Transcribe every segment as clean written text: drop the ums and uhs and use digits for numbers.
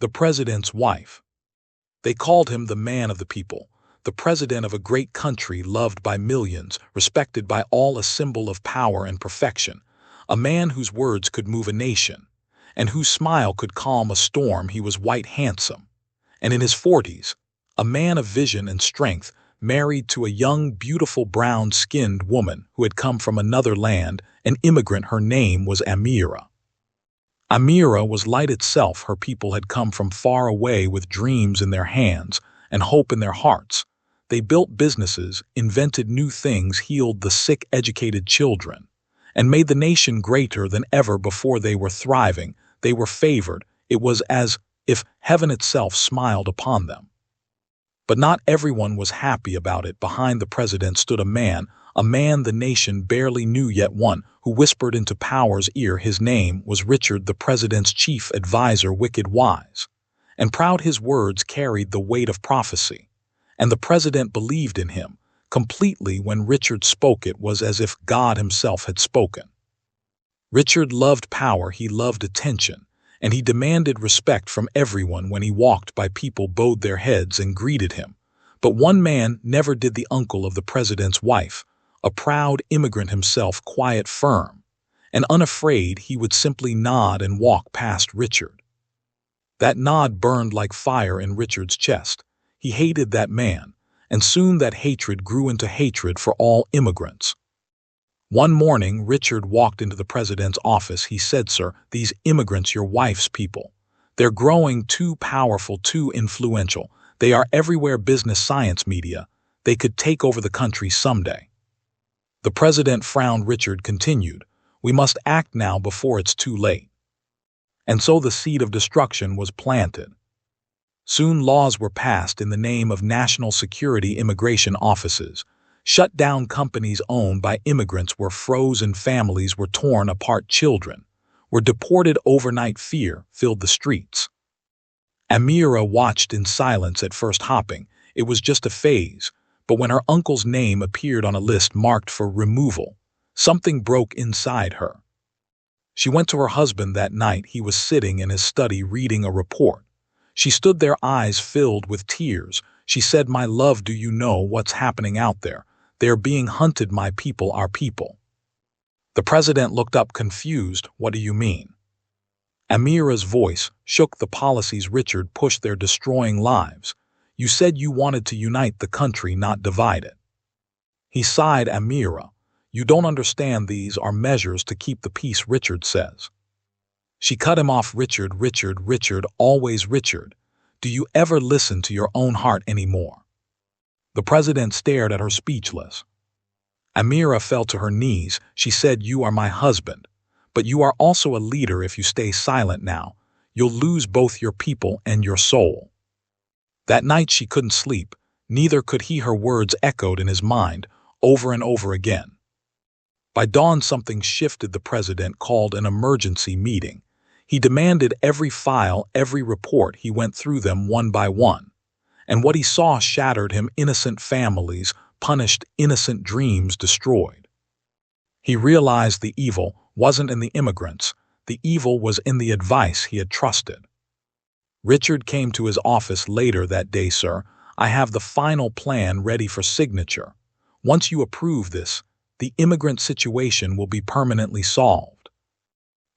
the president's wife. They called him the man of the people, the president of a great country loved by millions, respected by all, a symbol of power and perfection, a man whose words could move a nation, and whose smile could calm a storm. He was white handsome, and in his 40s, a man of vision and strength, married to a young, beautiful, brown-skinned woman who had come from another land, an immigrant. Her name was Amira. Amira was light itself. Her people had come from far away with dreams in their hands and hope in their hearts. They built businesses, invented new things, healed the sick, educated children, and made the nation greater than ever before. They were thriving. They were favored. It was as if heaven itself smiled upon them. But not everyone was happy about it. Behind the president stood a man the nation barely knew, yet one who whispered into power's ear. His name was Richard, the president's chief advisor, wicked, wise, and proud. His words carried the weight of prophecy, and the president believed in him completely. When Richard spoke, it was as if God himself had spoken. Richard loved power, he loved attention, and he demanded respect from everyone. When he walked by, people bowed their heads and greeted him. But one man never did: the uncle of the president's wife, a proud immigrant himself, quiet, firm, and unafraid. He would simply nod and walk past Richard. That nod burned like fire in Richard's chest. He hated that man, and soon that hatred grew into hatred for all immigrants. One morning, Richard walked into the president's office. He said, "Sir, these immigrants, your wife's people, they're growing too powerful, too influential. They are everywhere: business, science, media. They could take over the country someday." The president frowned. Richard continued, "We must act now before it's too late." And so the seed of destruction was planted. Soon laws were passed in the name of national security. Immigration offices shut down, companies owned by immigrants were frozen, families were torn apart, children were deported overnight. Fear filled the streets. Amira watched in silence, at first hoping it was just a phase, but when her uncle's name appeared on a list marked for removal, something broke inside her. She went to her husband that night. He was sitting in his study reading a report. She stood there, eyes filled with tears. She said, "My love, do you know what's happening out there? They're being hunted, my people, our people." The president looked up, confused. "What do you mean?" Amira's voice shook. "The policies Richard pushed, they're destroying lives. You said you wanted to unite the country, not divide it." He sighed. "Amira, you don't understand. These are measures to keep the peace," Richard says. She cut him off. "Richard, Richard, Richard, always Richard. Do you ever listen to your own heart anymore?" The president stared at her, speechless. Amira fell to her knees. She said, "You are my husband, but you are also a leader. If you stay silent now, you'll lose both your people and your soul." That night she couldn't sleep. Neither could he. Her words echoed in his mind over and over again. By dawn, something shifted. The president called an emergency meeting. He demanded every file, every report. He went through them one by one, and what he saw shattered him. Innocent families punished, innocent dreams destroyed. He realized the evil wasn't in the immigrants. The evil was in the advice he had trusted. Richard came to his office later that day. "Sir, I have the final plan ready for signature. Once you approve this, the immigrant situation will be permanently solved."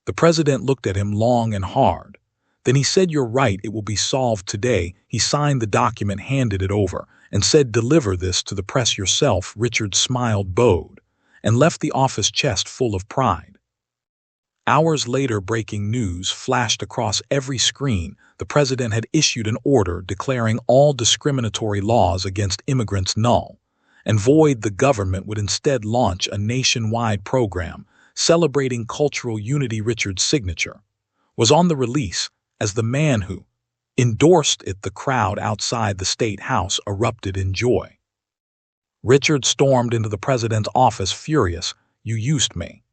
The president looked at him long and hard. Then he said, "You're right, it will be solved today." He signed the document, handed it over, and said, "Deliver this to the press yourself." Richard smiled, bowed, and left the office, chest full of pride. Hours later, breaking news flashed across every screen. The president had issued an order declaring all discriminatory laws against immigrants null and void. The government would instead launch a nationwide program celebrating cultural unity. Richard's signature was on the release as the man who endorsed it. The crowd outside the State House erupted in joy. Richard stormed into the president's office, furious. "You used me."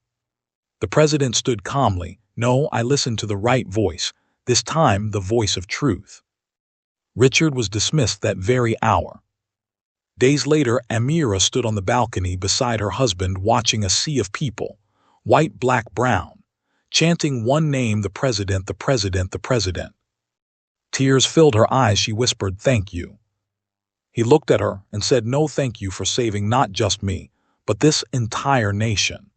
The president stood calmly. "No, I listened to the right voice, this time the voice of truth." Richard was dismissed that very hour. Days later, Amira stood on the balcony beside her husband, watching a sea of people, white, black, brown, chanting one name: the president, the president, the president. Tears filled her eyes. She whispered, "Thank you." He looked at her and said, "No, thank you for saving not just me, but this entire nation."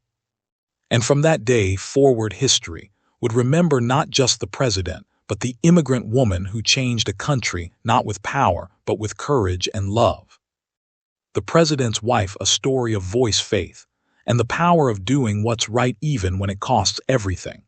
And from that day forward, history would remember not just the president, but the immigrant woman who changed a country not with power, but with courage and love. The president's wife, a story of voice, faith, and the power of doing what's right even when it costs everything.